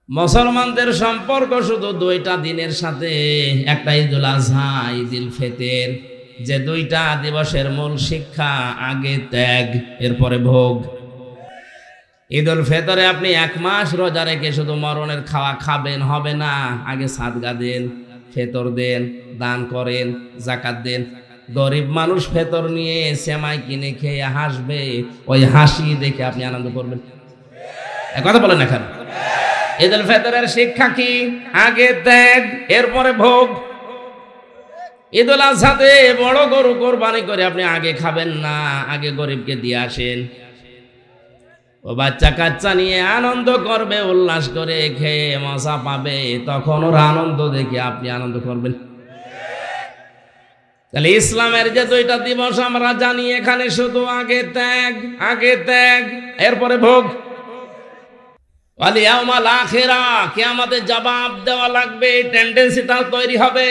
মুসলমানদের সম্পর্ক শুধু দুইটা দিনের সাথে, একটা ঈদুল আজহা, ঈদুল ফিতর, যে দুইটা দিবসের মূল শিক্ষা আগে ত্যাগ এরপরে ভোগ। ঈদুল ফিতরে আপনি 1 মাস রোজা রেখে শুধু মরণের খাওয়া খাবেন হবে না, আগে সাদকা দেন, ফিতর দেন, দান করেন, যাকাত দেন। গরিব মানুষ ফিতর নিয়ে সেমাই কিনে খেয়ে হাসবে, ওই হাসি দেখে আপনি আনন্দ করবেন। কথা বলেন না কেন? ঈদুল ফিতরের শিক্ষা কি? আগে ত্যাগ এরপরে ভোগ। ঈদুল আজহাতে বড় গরু কোরবানি করে আপনি আগে খাবেন না, আগে গরিবকে দিয়ে আসেন। ও বাচ্চা কাচ্চা নিয়ে আনন্দ করবে, উল্লাস করে খেয়ে মজা পাবে, তখন ওর আনন্দ দেখে আপনি আনন্দ করবেন। তাহলে ইসলামের যে দুইটা দিবস আমরা জানি, এখানে শুধু আগে ত্যাগ, আগে ত্যাগ এরপরে ভোগ। ওয়ালিয়াউমাল আখিরা, কিয়ামতে জবাব দেওয়া লাগবে, টেন্ডেন্সি তার তৈরি হবে।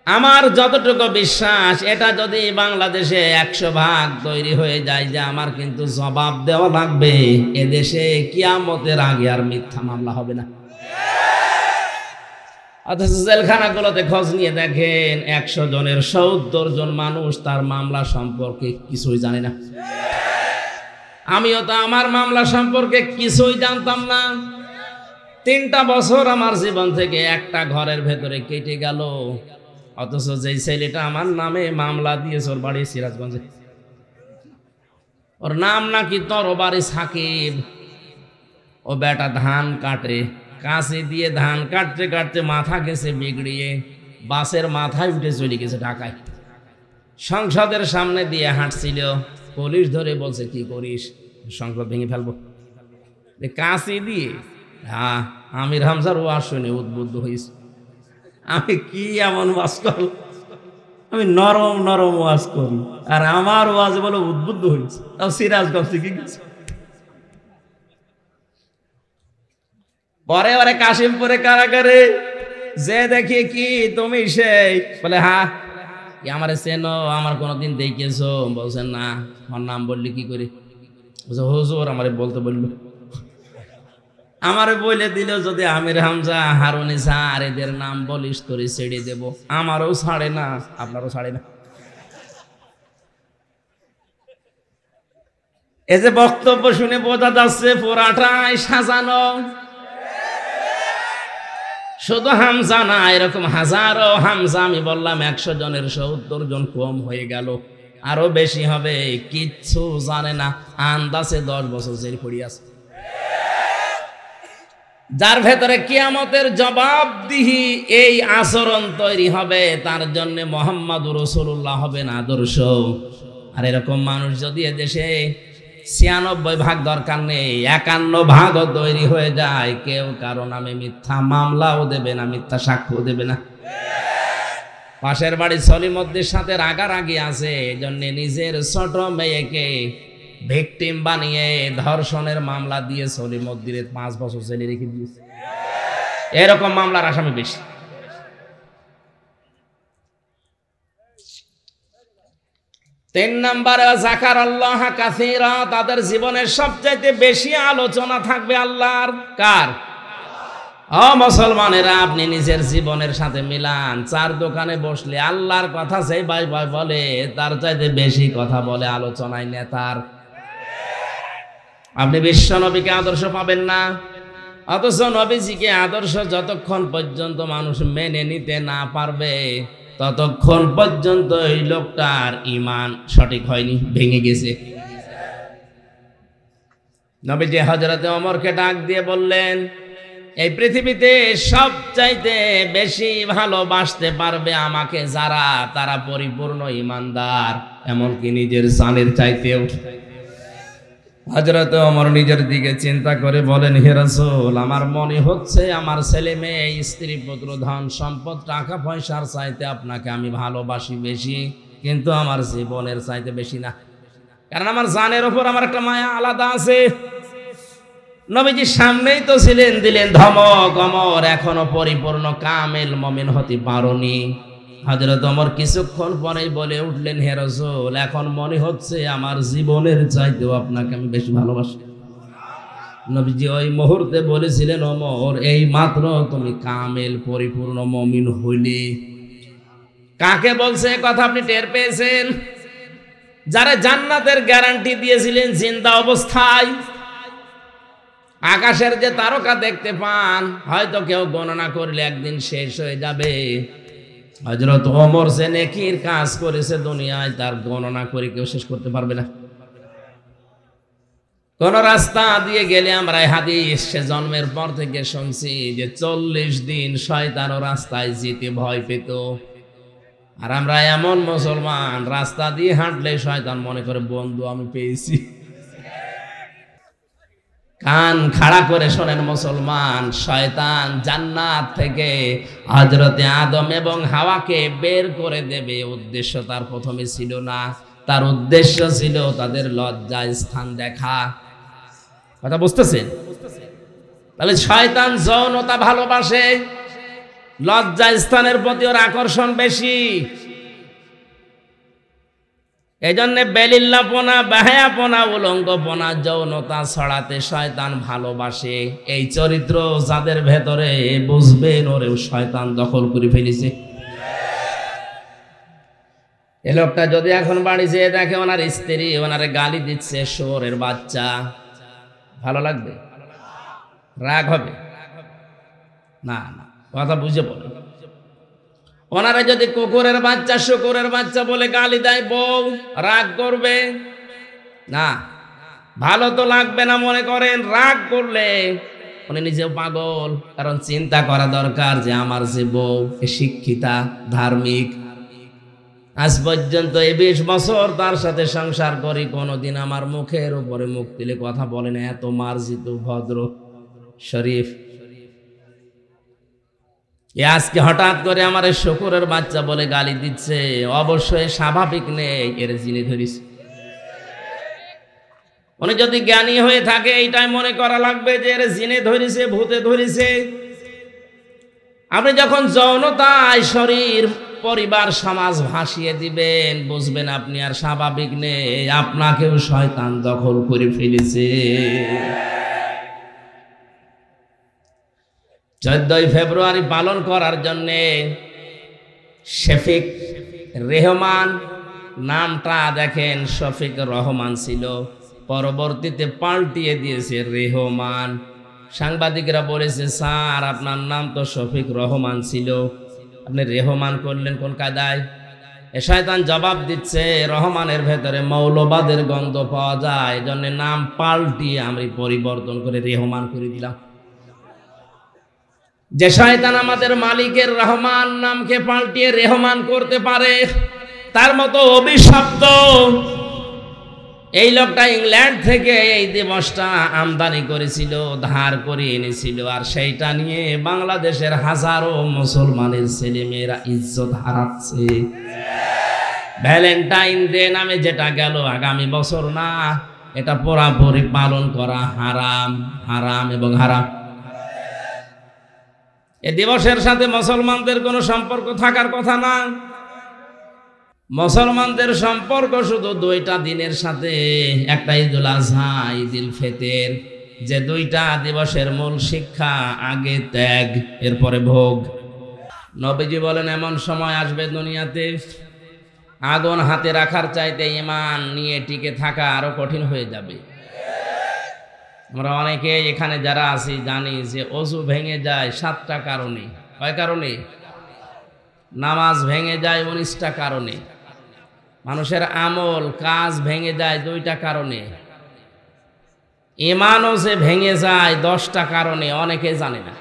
আমার যতটুকু বিশ্বাস, এটা যদি বাংলাদেশে 100% তৈরি হয়ে যায় যে আমার কিন্তু জবাব দেওয়া লাগবে, এদেশে কিয়ামতের আগে আর মিথ্যা মামলা হবে না। অথচ জেলখানাগুলোতে খোঁজ নিয়ে দেখেন, 100 জনের 70 জন মানুষ তার মামলা সম্পর্কে কিছুই জানে না। আমিও তো আমার মামলা সম্পর্কে কিছুই জানতাম না। 3টা বছর আমার জীবন থেকে একটা ঘরের ভেতরে কেটে গেল। অথচ যেই ছেলেটা আমার নামে মামলা দিয়েছে, ওর বাড়ি সিরাজগঞ্জে, ওর নাম নাকি তরবারি সাকিব। ও বেটা ধান কাটে, কাঁচি দিয়ে ধান কাটতে কাটতে মাথা গেছে বিগড়িয়ে, বাসের মাথায় উঠে চলে গেছে ঢাকায়। সংসদের সামনে দিয়ে হাঁটছিল, পুলিশ ধরে বলছে কি করিস, সংসদ ভেঙে ফেলবো। কাঁচি দিয়ে? হ্যাঁ, আমির হামজার ওয়াজ শুনে উদ্বুদ্ধ হয়েছে। আমি কি এমন ওয়াজ করব? আমি নরম নরম ওয়াজ করি, আর আমার ওয়াজ বলে উদ্বুদ্ধ হয়েছে। তাও সিরাজগঞ্জ থেকে গেছে। পরে ওরে কাশিমপুরে কারাগারে যে দেখি, কি তুমি সেই? বলে হ্যাঁ। আমার চেনো? আমার কোনোদিন দেখেছো? বলছেন না। আমার নাম বললি কি করে? বলছে হুজুর আমারে বলতে বললো। আমারে বলে দিল, যদি আমির হামজা, হারুন স্যার এদের নাম বলিস তোরে ছেড়ে দেব। আমারও ছাড়ে না, আপনারও ছাড়ে না। এই যে বক্তব্য শুনে বোঝা যাচ্ছে পুরাটাই সাজানো। শুধু হামজা না, এরকম হাজারো হামজা। আমি বললাম 100 জনের 70 জন কম হয়ে গেল, আরো বেশি হবে। কিচ্ছু জানে না, আন্দাজে 10 বছর জেল পড়ে আছে। যার ভেতরে কিয়ামতের জবাবদিহি এই আচরণ তৈরি হবে, তার জন্য মুহাম্মদুর রাসূলুল্লাহ হবেন আদর্শ। আর এরকম মানুষ যদি এদেশে 96% দরকার নেই, 51% তৈরি হয়ে যায়, কেউ কারো নামে মিথ্যা মামলাও দেবে না, মিথ্যা সাক্ষ্য দেবে না। পাশের বাড়ি সলিমদ্দির সাথে রাগারাগি আছে, এজন্য নিজের ছোট মেয়েকে ভিকটিম বানিয়ে ধর্ষণের মামলা দিয়ে সলিমদ্দিরে 5 বছর জেলে রেখে দিয়েছে। এরকম মামলার আসামি বেশি। তিন নম্বরে যাকারাল্লাহ কাসীরা, তাদের জীবনের সবচাইতে বেশি আলোচনা থাকবে আল্লাহর। কার? ও মুসলমানেরা, আপনি নিজের জীবনের সাথে মিলান। 4 দোকানে বসলে আল্লাহর কথা সেই ভাই ভাই বলে, তার চাইতে বেশি কথা বলে আলোচনায় নেতার। আপনি বিশ্ব নবীকে আদর্শ পাবেন না, অথচ নবীজিকে আদর্শ যতক্ষণ পর্যন্ত মানুষ মেনে নিতে না পারবে, ততক্ষণ পর্যন্ত এই লোকটার ঈমান সঠিক হয়নি, ভেঙে গেছে। নবীজি হযরতে ওমরকে ডাক দিয়ে বললেন, এই পৃথিবীতে সবচাইতে বেশি ভালোবাসতে পারবে আমাকে যারা, তারা পরিপূর্ণ ঈমানদার, এমনকি নিজের জানের চাইতেও। হযরত ওমর নিজের দিকে চিন্তা করে বলেন, হে রাসূল, আমার মনে হচ্ছে আমার ছেলে মেয়ে, স্ত্রী পুত্র, ধন সম্পদ, টাকা পয়সার চাইতে আপনাকে আমি ভালোবাসি বেশি, কিন্তু আমার জীবনের চাইতে বেশি না। কারণ আমার জানের ওপর আমার একটা মায়া আলাদা আছে। নবীজি সামনেই তো ছিলেন, দিলেন ধমক, ওমর এখনো পরিপূর্ণ কামেল মুমিন হতে পারোনি। হযরত ওমর কিছুক্ষণ পরেই বলে উঠলেন, হে রাসূল, এখন মনে হচ্ছে আমার জীবনের চাইতেও আপনাকে আমি বেশি ভালোবাসি। নবীজি ওই মুহূর্তে বলেছিলেন, ওমর এই মাত্র তুমি কামেল পরিপূর্ণ মুমিন হইলে। কাকে বলছে কথা আপনি টের পেয়েছেন? যারা জান্নাতের গ্যারান্টি দিয়েছিলেন জিন্দা অবস্থায়। আকাশের যে তারকা দেখতে পান, হয়তো কেউ গণনা করলে একদিন শেষ হয়ে যাবে। হযরত ওমর যে নেকির কাজ করেছে দুনিয়ায়, তার গণনা করে কেউ শেষ করতে পারবে না। কোন রাস্তা দিয়ে গেলে আমরা হাদিস সে জন্মের পর থেকে শুনছি যে 40 দিন শয়তানও রাস্তায় যেতে ভয় পেত। আর আমরা এমন মুসলমান, রাস্তা দিয়ে হাঁটলে শয়তান মনে করে বন্ধু আমি পেয়েছি। কান খাড়া করে শোনেন মুসলমান, শয়তান জান্নাত থেকে হযরতে আদম এবং হাওয়াকে বের করে দেবে, উদ্দেশ্য তার প্রথমে ছিল না। তার উদ্দেশ্য ছিল তাদের লজ্জা স্থান দেখা। কথা বুঝতেছেন? তাহলে শয়তান যৌনতা ভালোবাসে, লজ্জা স্থানের প্রতি ওর আকর্ষণ বেশি। এই জন্য বেলিল্লাপনা, বেহায়াপনা, উলঙ্গপনা, যৌনতা ছড়াতে শয়তান ভালোবাসে। এই চরিত্র যাদের ভেতরে, বুঝবেন ওরেও শয়তান দখল করে ফেলেছে। এ লোকটা যদি এখন বাড়ি যেয়ে দেখে ওনার স্ত্রী ওনারে গালি দিচ্ছে, শুয়োরের বাচ্চা, ভালো লাগবে? রাগ হবে না? না, কথা বুঝে বলে। ওনারা যদি কুকুরের বাচ্চা, শুকুরের বাচ্চা বলে গালি দেয়, বউ রাগ করবে না? ভালো তো লাগবে না মনে করেন। রাগ করলে উনি নিজেও পাগল। কারণ চিন্তা করা দরকার যে আমার যে বউ শিক্ষিতা, ধার্মিক, আজ পর্যন্ত এই 20 বছর তার সাথে সংসার করি, কোনোদিন আমার মুখের উপরে মুখ তুলে কথা বলে না, এত মার্জিত, ভদ্র, শরীফ। আজকে হঠাৎ করে আমার শুকুরের বাচ্চা বলে গালি দিচ্ছে, অবশ্যই স্বাভাবিক নেই, এর জিনে ধরিস। উনি যদি জ্ঞানী হয়ে থাকে, এইটাই মনে করা লাগবে যে এর জিনে ধরিছে, ভূতে ধরিছে। আপনি যখন যৌনতায় শরীর, পরিবার, সমাজ ভাসিয়ে দিবেন, বুঝবেন আপনি আর স্বাভাবিক নেই, আপনাকেও শয়তান দখল করে ফেলেছে। 14 ফেব্রুয়ারি পালন করার জন্যে শফিক রেহমান নামটা দেখেন, শফিক রহমান ছিল, পরবর্তীতে পাল্টিয়ে দিয়েছে রেহমান। সাংবাদিকরা বলেছে, স্যার আপনার নাম তো শফিক রহমান ছিল, আপনি রেহমান করলেন কোন কায়দায়? এ শয়তান জবাব দিচ্ছে, রহমানের ভেতরে মৌলবাদের গন্ধ পাওয়া যায়, এজন্য নাম পাল্টিয়ে আমি পরিবর্তন করে রেহমান করে দিলাম। যে শয়তান আমাদের মালিকের রহমান নামকে পাল্টিয়ে রেহমান করতে পারে, তার মতো অভিশপ্ত এই লোকটা ইংল্যান্ড থেকে এই দিবসটা আমদানি করেছিল, ধার করে এনেছিল, আর সেইটা নিয়ে বাংলাদেশের হাজারো মুসলমানের ছেলেমেয়েরা ইজ্জত হারাচ্ছে। ভ্যালেন্টাইন ডে নামে যেটা গেল আগামী বছর, না, এটা পুরোপুরি পালন করা হারাম, হারাম এবং হারাম। এ দিবসের সাথে মুসলমানদের কোনো সম্পর্ক থাকার কথা না। মুসলমানদের সম্পর্ক শুধু 2টা দিনের সাথে, একটা ঈদুল আজহা, ঈদুল ফিতর, যে 2টা দিবসের মূল শিক্ষা, আগে ত্যাগ, এরপরে ভোগ। নবীজি বলেন, এমন সময় আসবে দুনিয়াতে আগুন হাতে রাখার চাইতে ঈমান নিয়ে টিকে থাকা আরো কঠিন হয়ে যাবে। আমরা অনেকে এখানে যারা আছি জানি যে ওযু ভেঙে যায় 7টা কারণে। কয় কারণে? নামাজ ভেঙে যায় 19টা কারণে। মানুষের আমল, কাজ ভেঙে যায় 2টা কারণে। ঈমানও যে ভেঙে যায় 10টা কারণে, অনেকে জানে না।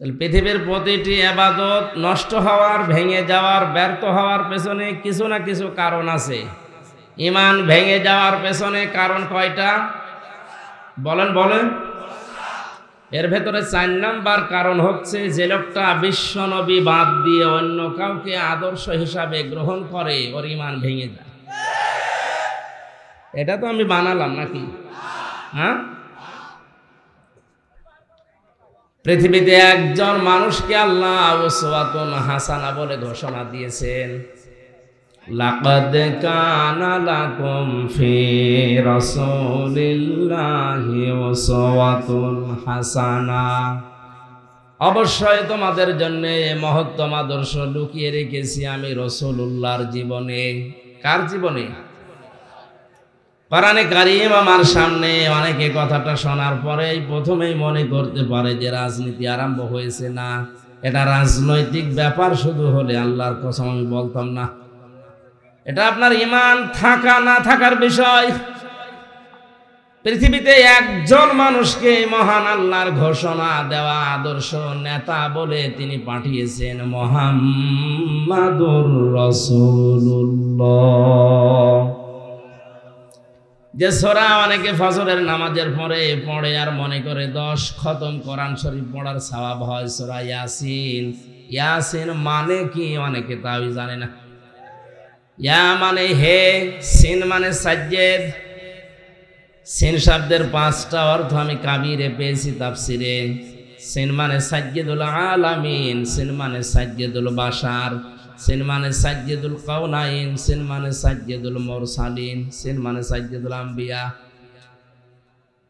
পৃথিবীর প্রতিটি ইবাদত নষ্ট হওয়ার, ভেঙে যাওয়ার, ব্যর্থ হওয়ার পেছনে কিছু না কিছু কারণ আছে। ঈমান ভেঙে যাওয়ার পেছনে কারণ কয়টা? বলেন বলেন। এর ভেতরে 4 নাম্বার কারণ হচ্ছে, যে লোকটা বিশ্বনবী বাদ দিয়ে অন্য কাউকে আদর্শ হিসাবে গ্রহণ করে, ওর ঈমান ভেঙে যায়। এটা তো আমি বানালাম নাকি? হ্যাঁ, পৃথিবীতে একজন মানুষকে আল্লাহ উসওয়াতুন হাসানা বলে ঘোষণা দিয়েছেন, লাকাদ কানা লাকুম ফি রাসূলিল্লাহি উসওয়াতুন হাসানা, অবশ্যই তোমাদের জন্য মহত্তম আদর্শ লুকিয়ে রেখেছি আমি রাসূলুল্লাহর জীবনে। কার জীবনে? কোরআনে কারীম আমার সামনে। অনেকে কথাটা শোনার পরেই প্রথমেই মনে করতে পারে যে রাজনীতি আরম্ভ হয়েছে। না, এটা রাজনৈতিক ব্যাপার শুধু হলে আল্লাহর কসম আমি বলতাম না। এটা আপনার ঈমান থাকা না থাকার বিষয়। পৃথিবীতে একজন মানুষকে মহান আল্লাহর ঘোষণা দেওয়া আদর্শ নেতা বলে তিনি পাঠিয়েছেন, মুহাম্মাদুর রাসূলুল্লাহ। যে সূরা অনেকে ফজরের নামাজের পরে পড়ে আর মনে করে 10 খতম কোরআন শরীফ পড়ার সওয়াব হয়, সূরা ইয়াসিন। ইয়াসিন মানে কি অনেকে তাও জানে না। ইয়া মানে হে, সিন মানে সাজ্জেদ। সিন শব্দের 5টা অর্থ আমি কাবিরে পেয়েছি তাফসিরে। সিন মানে সাজ্জেদুল আলামিন, সিন মানে সাজ্জেদুল বাশার, সিন মানে সাজ্জেদুল কাউনাইন, সিন মানে সাজ্জেদুল মুরসালিন, সিন মানে সাজ্জেদুল আম্বিয়া।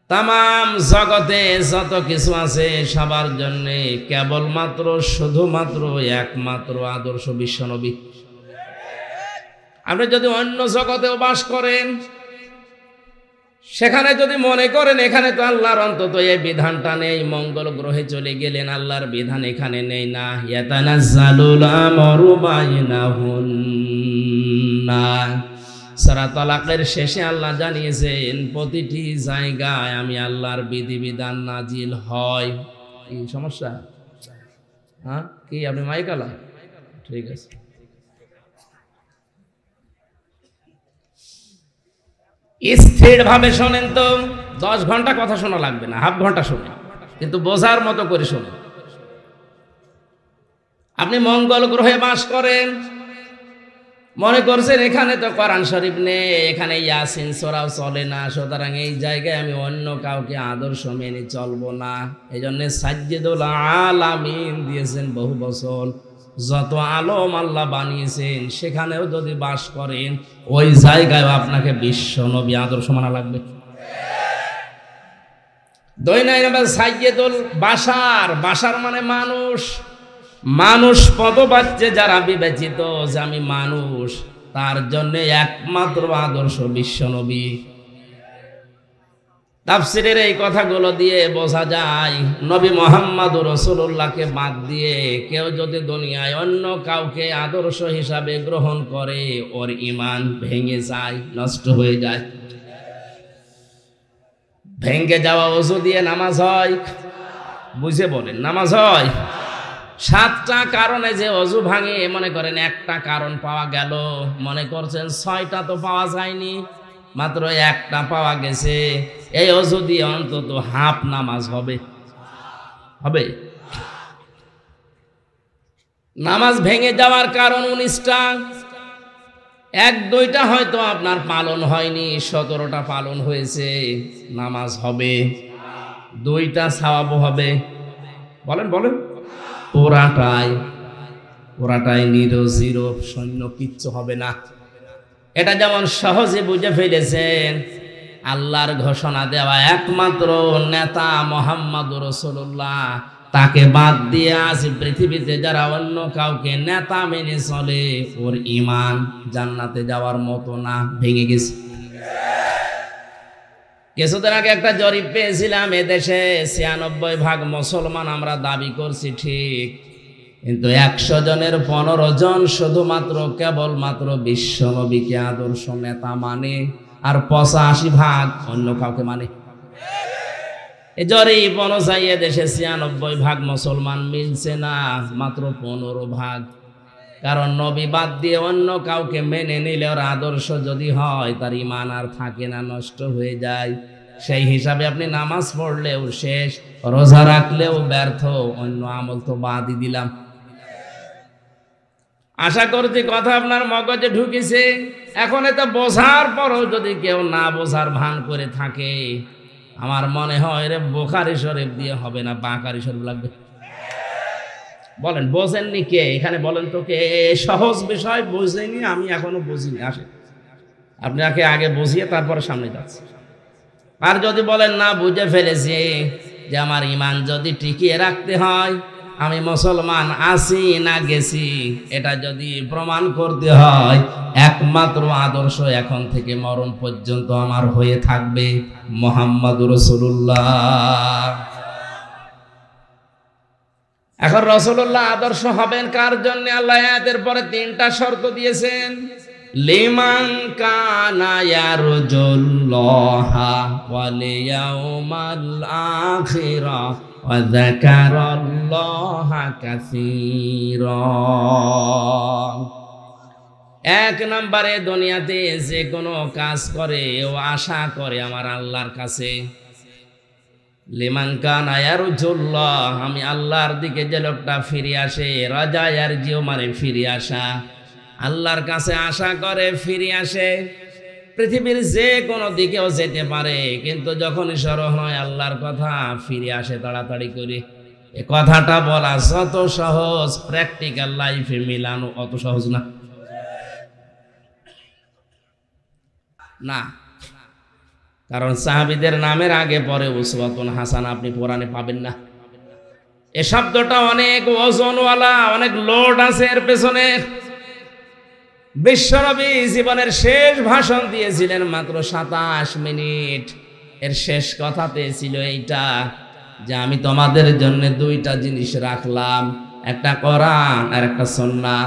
তামাম জগতে যত কিছু আছে সবার জন্য কেবলমাত্র শুধুমাত্র একমাত্র আদর্শ বিশ্বনবী। আপনি যদি অন্য জগতেও বাস করেন, সেখানে যদি মনে করেন এখানে তো আল্লাহর অন্তত এই বিধানটা নেই, মঙ্গল গ্রহে চলে গেলেন আল্লাহর বিধান এখানে নেই, না। ইয়াতানাজ্জালুল আমরু বাইনাহুন্না, সূরা তালাকের শেষে আল্লাহ জানিয়েছেন প্রতিটি জায়গায় আমি আল্লাহর বিধিবিধান নাজিল হয়। কি সমস্যা? হ্যাঁ, কি আপনি মাইকালা? ঠিক আছে। স্থির ভাবে শোনেন তো, 10 ঘন্টা কথা শোনা লাগবে না, হাফ ঘন্টা শোনেন, কিন্তু বোঝার মতো করে শোনেন। আপনি মঙ্গল গ্রহে বাস করেন, মনে করছেন এখানে তো কোরআন শরীফ নেই, এখানে ইয়াসিন সূরাও চলে না, সুতরাং এই জায়গায় আমি অন্য কাউকে আদর্শ মেনে চলবো না। এই জন্য সাজ্জেদুল আলামিন দিয়েছেন বহু বছর। যত আলম আল্লাহ বানিয়েছেন সেখানেও যদি বাস করেন ওই জায়গায় আপনাকে বিশ্ব নবী আদর্শ মানা লাগবে। 2 নম্বর সাইয়্যিদুল বাশার। বাশার মানে মানুষ। মানুষ পদবাচ্যে যারা বিবেচিত যে আমি মানুষ, তার জন্য একমাত্র আদর্শ বিশ্ব নবী। তাফসীরের এই কথাগুলো দিয়ে বোঝা যায় নবী মুহাম্মদুর রাসূলুল্লাহকে বাদ দিয়ে কেউ যদি দুনিয়ায় অন্য কাউকে আদর্শ হিসাবে গ্রহণ করে ওর ঈমান ভেঙে যায়, নষ্ট হয়ে যায়। ভেঙে যাওয়া ওযু দিয়ে নামাজ হয়? বুঝে বলেন, নামাজ হয়? 7টা কারণে যে ওযু ভাঙে, মনে করেন একটা কারণ পাওয়া গেল, মনে করছেন 6টা তো পাওয়া যায়নি, মাত্র একটা পাওয়া গেছে। এই ওযু দিয়ে অন্তত হাফ নামাজ হবে। হবে? নামাজ ভেঙে যাওয়ার কারণ 19টা। 1-2টা হয়তো আপনার পালন হয়নি, 17টা পালন হয়েছে, নামাজ হবে। 2টা সওয়াব হবে। বলেন বলেন। পুরাটাই জিরো, শূন্য, কিচ্ছু হবে না। এটা যেমন সহজে বুঝে ফেলেছেন, আল্লাহর ঘোষণা দেওয়া একমাত্র নেতা মুহাম্মদুর রাসূলুল্লাহ, তাকে বাদ দিয়ে আজ পৃথিবীতে যারা অন্য কাউকে নেতা মেনে চলে ওর ঈমান জান্নাতে যাওয়ার মতো না, ভেঙে গেছে। কিছুদিন আগে একটা জরিপ পেয়েছিলাম, এদেশে 96% মুসলমান আমরা দাবি করছি ঠিক, কিন্তু 100 জনের 15 জন শুধুমাত্র কেবলমাত্র বিশ্ব নবীকে আদর্শ নেতা মানে, আর 85% অন্য কাউকে মানে। এই জরিপ অনুযায়ী দেশে 96% মুসলমান মিলছে না, মাত্র 15%। কারণ নবী বাদ দিয়ে অন্য কাউকে মেনে নিলে ওর আদর্শ যদি হয় তার ঈমান আর থাকে না, নষ্ট হয়ে যায়। সেই হিসাবে আপনি নামাজ পড়লেও শেষ, রোজা রাখলেও ব্যর্থ, অন্য আমল তো বাদই দিলাম। আশা করছি কথা আপনার মগজে ঢুকেছে। এখন এটা বোঝার পরও যদি কেউ না বোঝার ভান করে থাকে, আমার মনে হয় রে বুখারী শরীফ দিয়ে হবে না, বাকারী শরীফ লাগবে। বলেন বোঝেননি কে এখানে? বলেন তো কে সহজ বিষয় বুঝেনি? আমি এখনো বুঝিনি। আসে আপনাকে আগে বুঝিয়ে তারপরে সামনে যাচ্ছে। আর যদি বলেন না বুঝে ফেলেছি যে আমার ইমান যদি টিকিয়ে রাখতে হয়, আমি মুসলমান আছি না গেছি, এটা যদি প্রমাণ করতে হয়, একমাত্র আদর্শ এখন থেকে মরণ পর্যন্ত আমার হয়ে থাকবে মুহাম্মাদুর রাসূলুল্লাহ। এখন রাসূলুল্লাহ আদর্শ হবেন কার জন্য? আল্লাহ আয়াতের পরে 3টা শর্ত দিয়েছেন। লিমান কানা ইয়ারজুল্লাহা ওয়াল ইয়াউমাল আখিরা ওয়া যাকারাল্লাহা কাসীরা। 1 নম্বরে দুনিয়াতে যে কোনো কাজ করে ও আশা করে আমার আল্লাহর কাছে। লিমান কানা ইয়ারজুল্লাহ, আমি আল্লাহর দিকে যে লোকটা ফিরে আসে, রাজা ইয়ারজিউ মানে ফিরে আসা, আল্লাহর কাছে আশা করে ফিরে আসে। পৃথিবীর যে কোনো দিকেও যেতে পারে, কিন্তু যখন স্মরণ হয় আল্লাহর কথা ফিরে আসে তাড়াতাড়ি করে। এ কথাটা বলা যত সহজ, প্র্যাকটিক্যাল লাইফে মিলানো অত সহজ না। না, কারণ সাহাবীদের নামের আগে পরে উসওয়াতুন হাসানা আপনি কোরআনে পাবেন না। এ শব্দটা অনেক ওজনওয়ালা, অনেক লোড আছে এর পেছনে। বিশ্বনবী জীবনের শেষ ভাষণ দিয়েছিলেন মাত্র 27 মিনিট। এর শেষ কথাতে ছিল এইটা যে আমি তোমাদের জন্য 2টা জিনিস রাখলাম, একটা কোরআন আর একটা সুন্নাহ।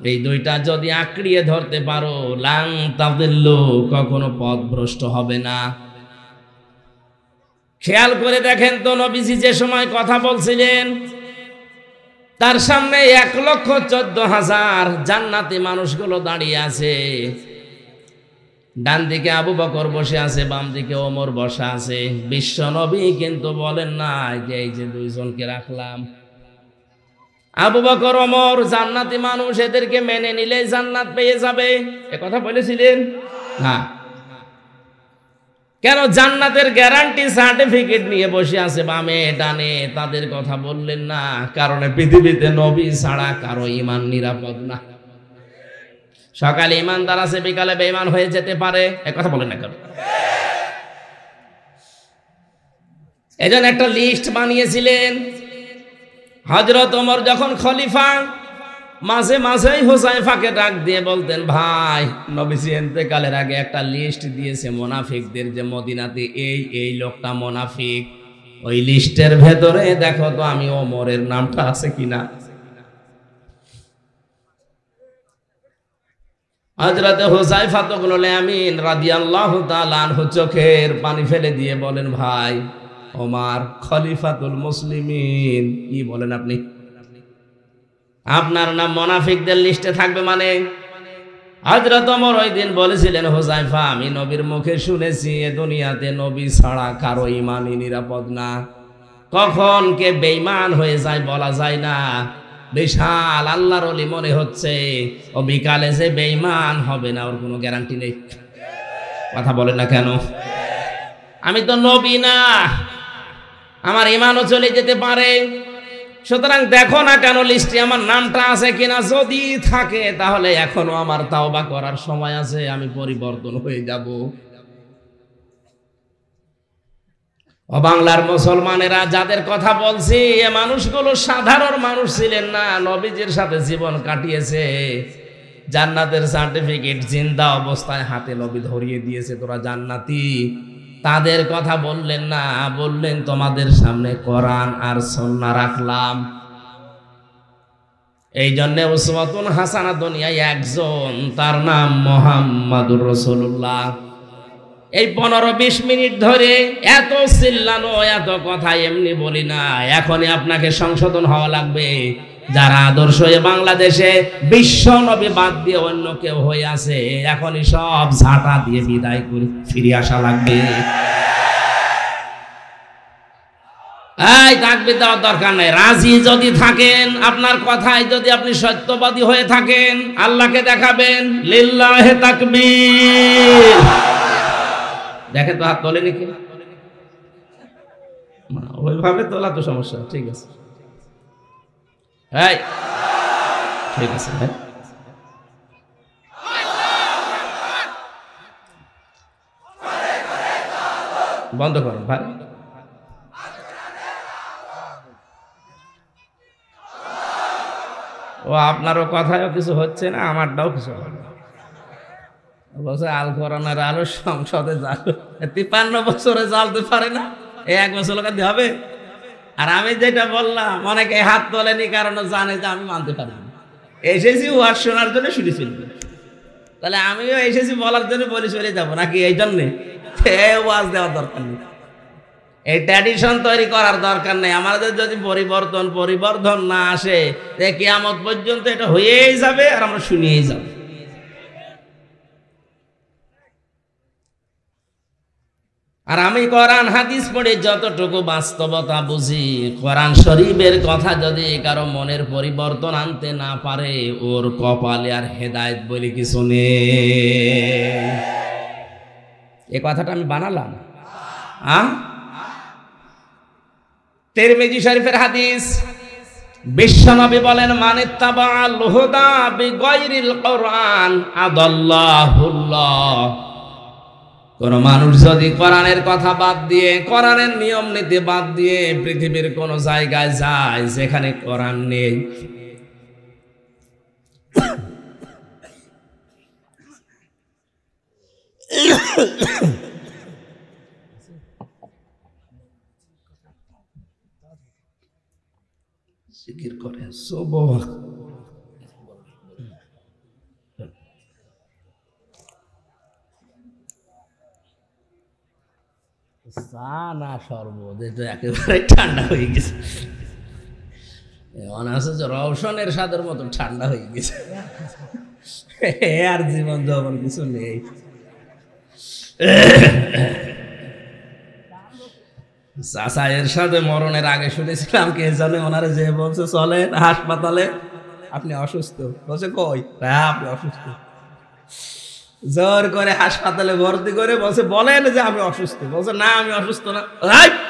এই 2টা যদি আঁকড়িয়ে ধরতে পারো, লাং তাদিল্লু, কখনো পথভ্রষ্ট হবে না। খেয়াল করে দেখেন তো, নবীজি যে সময় কথা বলছিলেন তার সামনে 1,14,000 জান্নাতি মানুষগুলো দাঁড়িয়ে আছে। ডান দিকে আবু বকর বসে আছে, বাম দিকে ওমর বসা আছে। বিশ্ব নবী কিন্তু বলেন না যে এই যে 2 জনকে রাখলাম, আবু বকর ওমর জান্নাতি মানুষ, এদেরকে মেনে নিলে জান্নাত পেয়ে যাবে, এ কথা বলেছিলেন না? কেন জান্নাতের গ্যারান্টি সার্টিফিকেট নিয়ে বসে আছে বামে ডানে, তাদের কথা বললেন না? কারণ পৃথিবীতে নবী ছাড়া কারো ঈমান নিরাপদ না। সকালে ঈমানদার আছে, বিকালে বেঈমান হয়ে যেতে পারে, এ কথা বলেন না কেন? এজন্য একটা লিস্ট বানিয়েছিলেন হযরত ওমর যখন খলিফা। মাঝে মাঝেই হুযায়ফাকে ডাক দিয়ে বলতেন, ভাই নবীজি ইন্তেকালের আগে একটা লিস্ট দিয়েছে মুনাফিকদের, যে মদিনাতে এই এই লোকটা মুনাফিক, ওই লিস্টের ভেতরে দেখো তো আমি ওমরের নামটা আছে কিনা। হযরত হুযায়ফা ইবনুল ইয়ামিন রাদিয়াল্লাহু তাআলা আনহু চোখের পানি ফেলে দিয়ে বলেন, ভাই ওমর খলিফাতুল মুসলিমিন, কি বলেন আপনি? আপনার নাম মুনাফিকদের লিস্টে থাকবে মানে? হযরত ওমর ওই দিন বলেছিলেন, হুযায়ফা আমি নবীর মুখে শুনেছি এ দুনিয়াতে নবী ছাড়া কারো ঈমানই নিরাপদ না। কখন কে বেঈমান হয়ে যায় বলা যায় না। বিশাল আল্লাহর ওলি মনে হচ্ছে, ও বিকালে যে বেঈমান হবে না ওর কোনো গ্যারান্টি নেই। কথা বলেন না কেন? আমি তো নবী না, আমার ঈমানও চলে যেতে পারে। সুতরাং দেখো না কেন লিস্টে আমার নামটা আছে কিনা। যদি থাকে তাহলে এখনো আমার তাওবা করার সময় আছে, আমি পরিবর্তন হয়ে যাব। ও বাংলার মুসলমানেরা যাদের কথা বলছি, এ মানুষগুলো সাধারণ মানুষ ছিলেন না, নবীজির সাথে জীবন কাটিয়েছে। জান্নাতের সার্টিফিকেট জিন্দা অবস্থায় হাতে নবী ধরিয়ে দিয়েছে, তোরা জান্নাতি। তাদের কথা বললেন না, বললেন তোমাদের সামনে কোরআন আর সুন্নাহ রাখলাম। এই জন্য উসওয়াতুন হাসানা দুনিয়ায় একজন, তার নাম মুহাম্মাদুর রাসূলুল্লাহ। এই 15-20 মিনিট ধরে এত চিল্লানো, এত কথা এমনি বলি না। এখনই আপনাকে সংশোধন হওয়া লাগবে। যারা আদর্শ বাংলাদেশে বিশ্ব নবী বাদ দিয়ে অন্য কেউ হয়ে আছে, এখনই সব ঝাঁটা দিয়ে বিদায় করে ফিরে আসা লাগবে। এই তাকবীর দেওয়ার দরকার নাই। রাজি যদি থাকেন, আপনার কথায় যদি আপনি সত্যবাদী হয়ে থাকেন, আল্লাহকে দেখাবেন। লিল্লাহি তাকবীর। দেখেন তো হাত তোলেনি কি? ওইভাবে তোলা তো সমস্যা, ঠিক আছে। হ্যাঁ ঠিক আছে ভাই, বন্ধ করুন ভাই। ও আপনারও কথায়ও কিছু হচ্ছে না, আমারটাও কিছু হয় না। বলছে আল কোরআনের আলো সংসদে জাল 53 বছরে জ্বালতে পারে না, এই 1 বছর লাগাতে হবে। আর আমি যেটা বললাম অনেকে হাত তোলেনি, কারণ জানে যে আমি মানতে পারি না। এসেছি ওয়াজ শোনার জন্য শুনেছিল, তাহলে আমিও এসেছি বলার জন্য বলে চলে যাবো নাকি? এই জন্যে ওয়াজ দেওয়ার দরকার নেই, এই ট্র্যাডিশন তৈরি করার দরকার নেই। আমাদের যদি পরিবর্তন না আসে, কিয়ামত পর্যন্ত এটা হয়েই যাবে আর আমরা শুনিয়েই যাব। আর আমি কোরআন হাদিস পড়ে যতটুকু বাস্তবতা বুঝি, কোরআন শরীফের কথা যদি কারো মনের পরিবর্তন আনতে না পারে, ওর কপালে আর হেদায়েত বলে কিছু নেই। এই কথাটা আমি বানালাম। তিরমিজি শরীফের হাদিস, বিশ্বনবী বলেন, মানিত্তাবাআল হুদা বিগাইরিল কোরআন আদাল্লাহুল্লাহ। কোন মানুষ যদি কোরআনের কথা বাদ দিয়ে, কোরআনের নিয়ম নীতি বাদ দিয়ে পৃথিবীর কোন জায়গায় যায় যেখানে কোরআন নেই, জিকির করে সুবহান চা না শরবত, এটা একেবারে ঠান্ডা হয়ে গেছে। মনে হচ্ছে যে রওশনের স্বাদের মতো ঠান্ডা হয়ে গেছে, আর জীবন যখন কিছু নেই। চাচা এর সাথে মরণের আগে শুনেছিলাম কে জানে, ওনারা যে বলছে চলেন হাসপাতালে, আপনি অসুস্থ, বলছে কই, হ্যাঁ আপনি অসুস্থ, জোর করে হাসপাতালে ভর্তি করে বলছে বলেন যে আমি অসুস্থ, বলছে না আমি অসুস্থ না,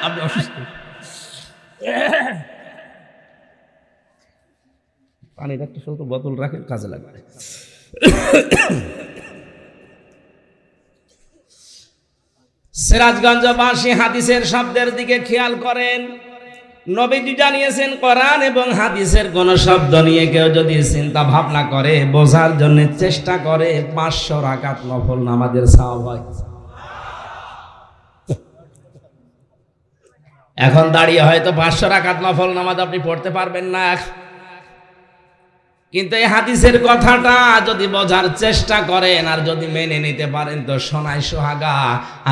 আপনি অসুস্থ। পানির একটা শুধু বোতল রাখেন, কাজে লাগবে। সিরাজগঞ্জবাসী হাদিসের শব্দের দিকে খেয়াল করেন। নবীজি জানিয়েছেন, কোরআন এবং হাদিসের কোন শব্দ নিয়ে কেউ যদি চিন্তা ভাবনা করে, বোঝার জন্য চেষ্টা করে, 500 রাকাত নফল নামাজের সওয়াব হয়। এখন দাঁড়িয়ে হয়তো 500 রাকাত নফল নামাজ আপনি পড়তে পারবেন না, কিন্তু এই হাদিসের কথাটা যদি বোঝার চেষ্টা করেন আর যদি মেনে নিতে পারেন, তো সোনায় সোহাগা,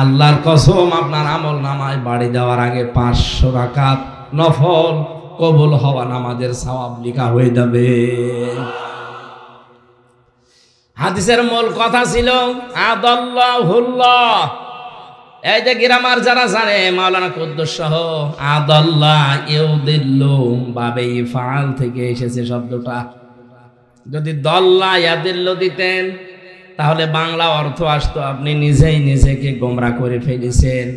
আল্লাহর কসম আপনার আমল নামায় বাড়ি দেওয়ার আগে 500 রাকাত নফল কবুল হওয়া নামাজের সওয়াব লেখা হয়ে যাবে। হাদিসের মূল কথা ছিল আদাল্লাহুল্লাহ। এই যে গ্রামার যারা জানে, মাওলানা কুদ্দুস সহ, আদাল্লাহ ইউদিল্লু বাবে ইফআল থেকে এসেছে শব্দটা। যদি দল্লা ইয়াদিল্লু দিতেন তাহলে বাংলা অর্থ আসতো আপনি নিজেই নিজেকে গোমরা করে ফেলেছেন।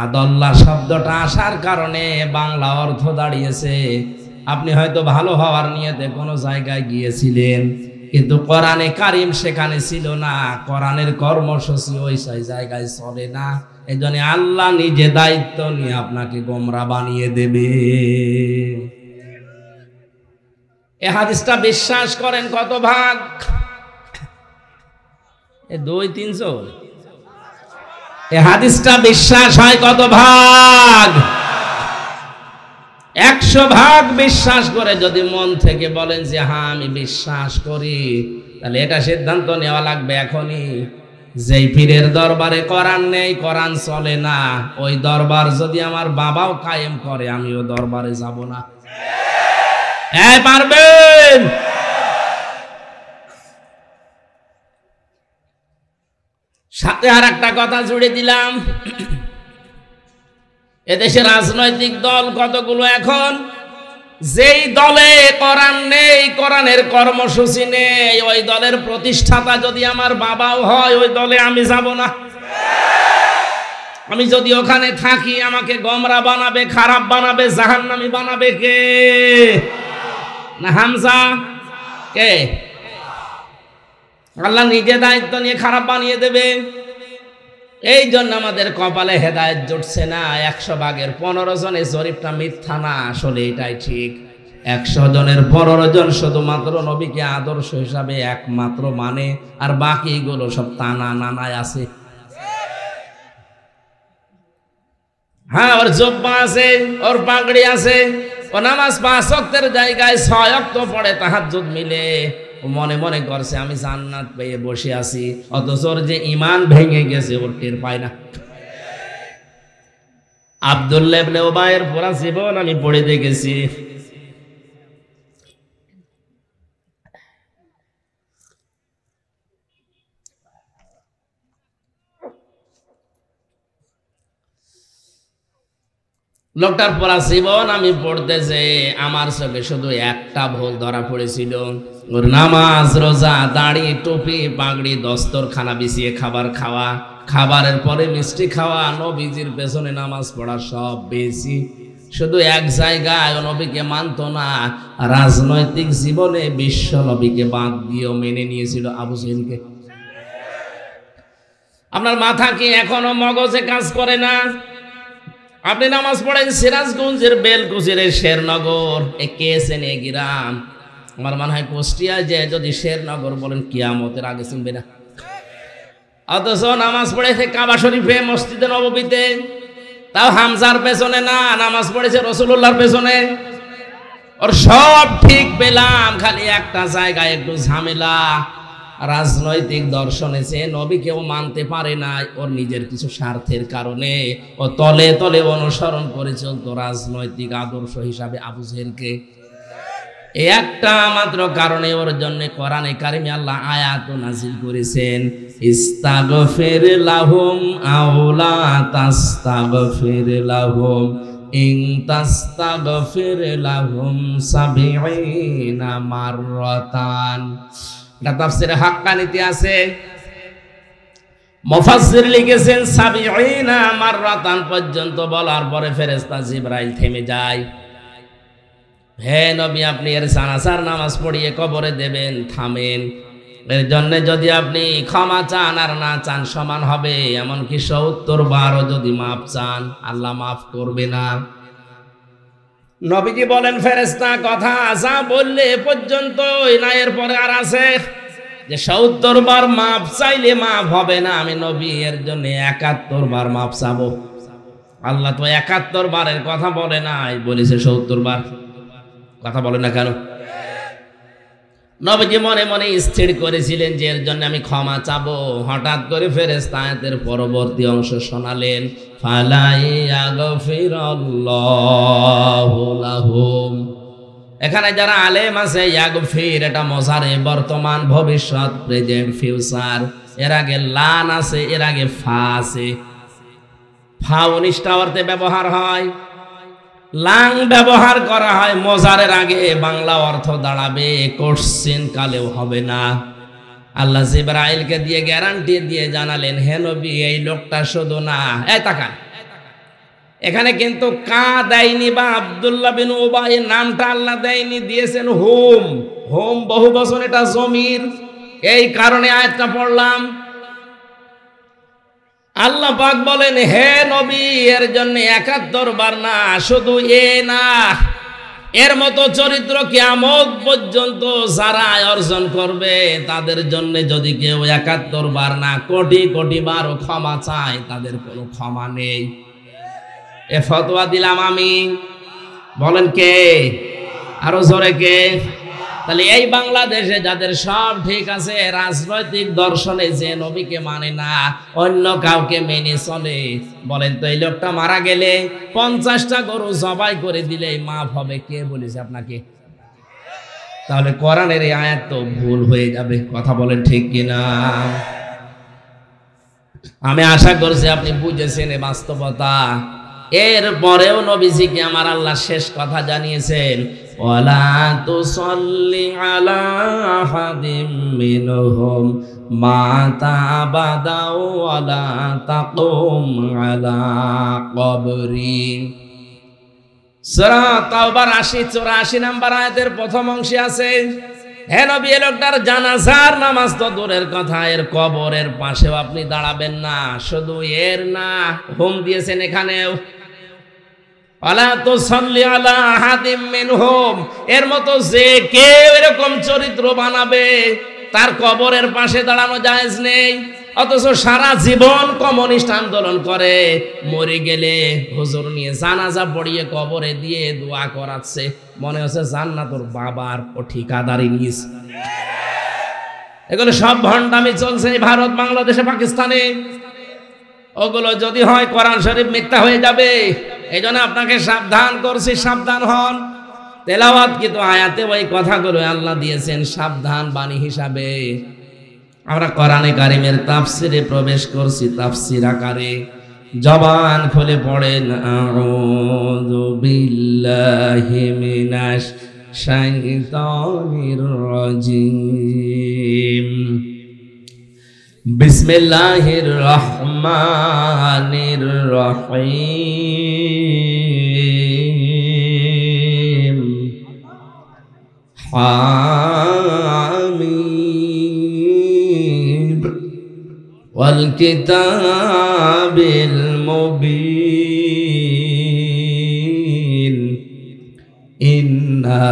আদাল্লাহ শব্দটা আসার কারণে বাংলা অর্থ দাঁড়িয়েছে আপনি হয়তো ভালো হওয়ার নিয়তে কোনো জায়গায় গিয়েছিলেন, কিন্তু কোরআনে কারিম সেখানে ছিল না, কোরআনের কর্মসূচি ওই জায়গায় চলে না। এই জন্য আল্লাহ নিজে দায়িত্ব নিয়ে আপনাকে গোমরা বানিয়ে দেবে। এই হাদিসটা বিশ্বাস করেন কত ভাগ? 2-300। এই হাদিসটা বিশ্বাস হয় কত ভাগ? 100 ভাগ বিশ্বাস করে যদি মন থেকে বলেন যে হ্যাঁ আমি বিশ্বাস করি, তাহলে এটা সিদ্ধান্ত নেওয়া লাগবে এখনই, যেই পীরের দরবারে কোরআন নেই, কোরআন চলে না, ওই দরবার যদি আমার বাবাও কায়েম করে আমিও দরবারে যাব না। পারবেন? সাথে আর একটা কথা জুড়ে দিলাম, এদেশে রাজনৈতিক দল কতগুলো, এখন যেই দলে কোরআন নেই, কোরআনের কর্মসূচি নেই, ওই দলের প্রতিষ্ঠাতা যদি আমার বাবাও হয়, ওই দলে আমি যাব না। আমি যদি ওখানে থাকি আমাকে গোমরা বানাবে, খারাপ বানাবে, জাহান্নামী বানাবে কে? না হামজা? কে? আল্লাহ নিজে দায়িত্ব নিয়ে খারাপ বানিয়ে দেবে। এই জন্য আমাদের কপালে হেদায়েত জুটছে না। 100 ভাগের 15 জন এই জরিপটা মিথ্যা না, আসলে এটাই ঠিক। 100 জনের 15 জন শুধুমাত্র নবীকে আদর্শ হিসাবে একমাত্র মানে, আর বাকিগুলো সব টানা নানায় আছে। হ্যাঁ, ওর জুব্বা আছে, ওর পাগড়ি আছে, ও নামাজ 5 ওয়াক্তের জায়গায় 6 ওয়াক্ত পড়ে, তাহাজ্জুদ মিলে। ও মনে মনে করছে আমি জান্নাত পেয়ে বসে আছি, অথচ ওর যে ঈমান ভেঙে গেছে ওর টের পায় না। আব্দুল্লাহ ইবনে উবাইয়ের পুরা জীবন আমি পড়ে দেখেছি। লোকটার পড়া জীবন আমি পড়তেছে, আমার চোখে শুধু একটা ভুল ধরা পড়েছিল। ওর নামাজ, রোজা, দাড়ি, টুপি, পাগড়ি, দস্তরখানা বিছিয়ে খাবার খাওয়া, খাবারের পরে মিষ্টি খাওয়া, নবীজির পেছনে নামাজ পড়া, সব বেশি। শুধু এক জায়গায় ও নবীকে মানত না, রাজনৈতিক জীবনে বিশ্ব নবীকে বাদ দিয়েও মেনে নিয়েছিল আবু জেহেলকে। আপনার মাথা কি এখনো মগজে কাজ করে না? আপনি নামাজ পড়েন সিরাজগঞ্জের বেলকুচির শেরনগর, এ কেসেন এ গ্রাম, আমার মনে হয় কুষ্টিয়া যে যদি শেরনগর বলেন কিয়ামতের আগে চিনবে না। অথচ নামাজ পড়েছে কাবা শরীফে, মসজিদে নববীতে, তাও হামজার পেছনে না, নামাজ পড়েছে রাসূলুল্লাহর পেছনে। ওর সব ঠিক পেলাম, খালি একটা জায়গায় একটু ঝামেলা। রাজনৈতিক দর্শনে সে নবীকেও মানতে পারে না, ওর নিজের কিছু স্বার্থের কারণে ও তলে তলে অনুসরণ করে চলতো রাজনৈতিক আদর্শ হিসাবে আবু জেহেলকে। এই একটা মাত্র কারণে ওর জন্য কোরআনে কারিমে আল্লাহ আয়াত নাজিল করেছেন, ইস্তাগফির লাহুম আও লা তাস্তাগফির লাহুম ইন তাস্তাগফির লাহুম ৭০ মাররাতান। এটা তাফসীরে হাক্কানীতে আছে, মুফাসসির লিখেছেন ৭০ মাররাতান পর্যন্ত বলার পরে ফেরেশতা জিবরাইল থেমে যায়। হে নবী, আপনি এর জানাজার নামাজ পড়িয়ে কবরে দেবেন, থামেন। এর জন্য যদি আপনি ক্ষমা চান আর না চান সমান হবে, এমনকি ৭০ বারও যদি মাফ চান আল্লাহ মাফ করবে না। নবীজি বলেন, ফেরেশতা কথা যা বললে এ পর্যন্তই না, এরপরে আর আছে যে ৭০ বার মাফ চাইলে মাফ হবে না। আমি নবী এর জন্য ৭১ বার মাফ চাবো। আল্লাহ তো ৭১ বারের কথা বলে নাই, বলেছে ৭০ বার। কথা বলে না কেন? নবীজি মনে মনে স্থির করেছিলেন যে এর জন্য আমি ক্ষমা চাবো। হঠাৎ করে ফেরেশতা আয়াতের পরবর্তী অংশ শোনালেন, ফালা ইয়াগফিরাল্লাহু লাহুম। এখানে যারা আলেম আছে, ইয়াগফির এটা মজারে, বর্তমান, ভবিষ্যৎ, প্রেজেন্ট, ফিউচার। এর আগে লান আছে, এর আগে ফা আছে। ফা অনিষ্টা অর্থে ব্যবহার হয়, লাং ব্যবহার করা হয় মজারের আগে। বাংলা অর্থ দাঁড়াবে কোশ্চেন কালেও হবে না। আল্লাহ জিবরাইলকে দিয়ে গ্যারান্টি দিয়ে জানালেন, হে নবী, এই লোকটা শুধু না, এই তাকান, এখানে কিন্তু কা দেয়নি বা আব্দুল্লাহ বিন উবাই নামটা আল্লাহ দেয়নি, দিয়েছেন হুম। হুম বহু বচন, এটা জমির। এই কারণে আয়াতটা পড়লাম। আল্লাহ পাক বলেন, হে নবী, এর জন্য ৭১ বার না, শুধু এ না, এর মতো চরিত্র কিয়ামত পর্যন্ত যারা অর্জন করবে তাদের জন্য যদি কেউ ৭১ বার না, কোটি কোটি বারও ক্ষমা চায়, তাদের কোনো ক্ষমা নেই। এ ফতোয়া দিলাম আমি। বলেন কে? আরো জোরে কে? তাহলে এই বাংলাদেশে যাদের সব ঠিক আছে, রাজনৈতিক দর্শনে যে নবীকে মানে না, অন্য কাউকে মেনে চলে, বলেন তো এই লোকটা মারা গেলে 50টা গরু জবাই করে দিলে মাফ হবে? কে বলেছে আপনাকে? তাহলে কোরআনের এই আয়াত তো ভুল হয়ে যাবে। কথা বলেন ঠিক কিনা? আমি আশা করছি আপনি বুঝেছেন এই বাস্তবতা। এর পরেও নবীজিকে আমার আল্লাহ শেষ কথা জানিয়েছেন, ওয়ালা তুসাল্লি আলা আহাদিম মিনহুম মাতা আবাদা ওয়ালা তাকুম আলা কবরি। সূরা তাওবার ৮০-৮৪ নাম্বার আয়াতের প্রথম অংশে আছে, হে নবী, এই লোকটার জানাজার নামাজ তো দূরের কথা, এর কবরের পাশেও আপনি দাঁড়াবেন না। শুধু এর না, হুম দিয়েছেন এখানেও, আলা তুসাল্লি আলা আহাদিম মিনহুম, এর মতো যে কেউ এরকম চরিত্র বানাবে তার কবরের পাশে দাঁড়ানো জায়েজ নেই। অথচ সারা জীবন কমিউনিস্ট আন্দোলন করে, মরে গেলে হুজুর নিয়ে জানাজা পড়িয়ে কবরে দিয়ে দোয়া করাচ্ছে, মনে হচ্ছে জান্নাত তোর বাবার, ও ঠিকাদারি নিস। এগুলো সব ভণ্ডামি চলছে ভারত, বাংলাদেশে, পাকিস্তানে। ওগুলো যদি হয় কোরআন শরীফ মিথ্যা হয়ে যাবে। এই জন্য আপনাকে সাবধান করছি, সাবধান হন। তেলাওয়াত কিন্তু আয়াতে ওই কথাগুলো আল্লাহ দিয়েছেন সাবধান বাণী হিসাবে। আমরা কোরআনে কারিমের তাফসিরে প্রবেশ করছি, তাফসির আকারে। জবান খুলে পড়েন, আউযু বিল্লাহি মিনাশ শাইতানির রাজিম, বিসমিল্লাহির রহমানির রহিম, হামিম ওয়াল কিতাবিল মুবিন, ইন্না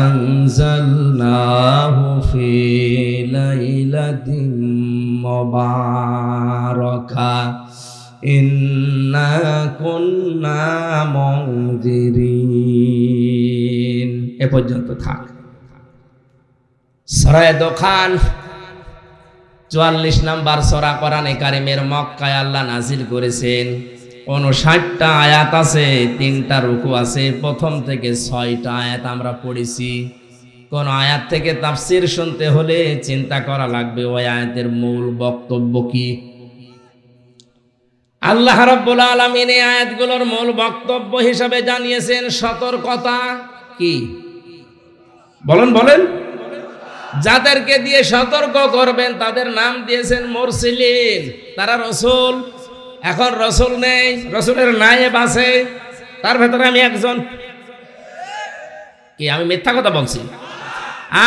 আনজালনাহু ফি লাইলাতিন মুবারাকা, ইন্না কুন্না মুনজিরিন। এ পর্যন্ত থাক। সূরা দোখান ৪৪ নাম্বার সূরা কোরআনে কারিমের, মক্কায় আল্লাহ নাজিল করেছেন। ৫৯টা আয়াত আছে, ৩টা রুকু আছে। প্রথম থেকে ৬টা আয়াত আমরা পড়েছি। কোন আয়াত থেকে তাফসির শুনতে হলে চিন্তা করা লাগবে ওই আয়াতের মূল বক্তব্য কি। আল্লাহ রাব্বুল আলামিন এই আয়াতগুলোর মূল বক্তব্য হিসাবে জানিয়েছেন সতর্কতা। কি বলেন বলেন? যাদেরকে দিয়ে সতর্ক করবেন তাদের নাম দিয়েছেন মুরসিলিন, তারা রসুল। এখন রসুল নেই, রসুলের নায়েব আছে, তার ভেতরে আমি একজন। কি আমি মিথ্যা কথা বলছি?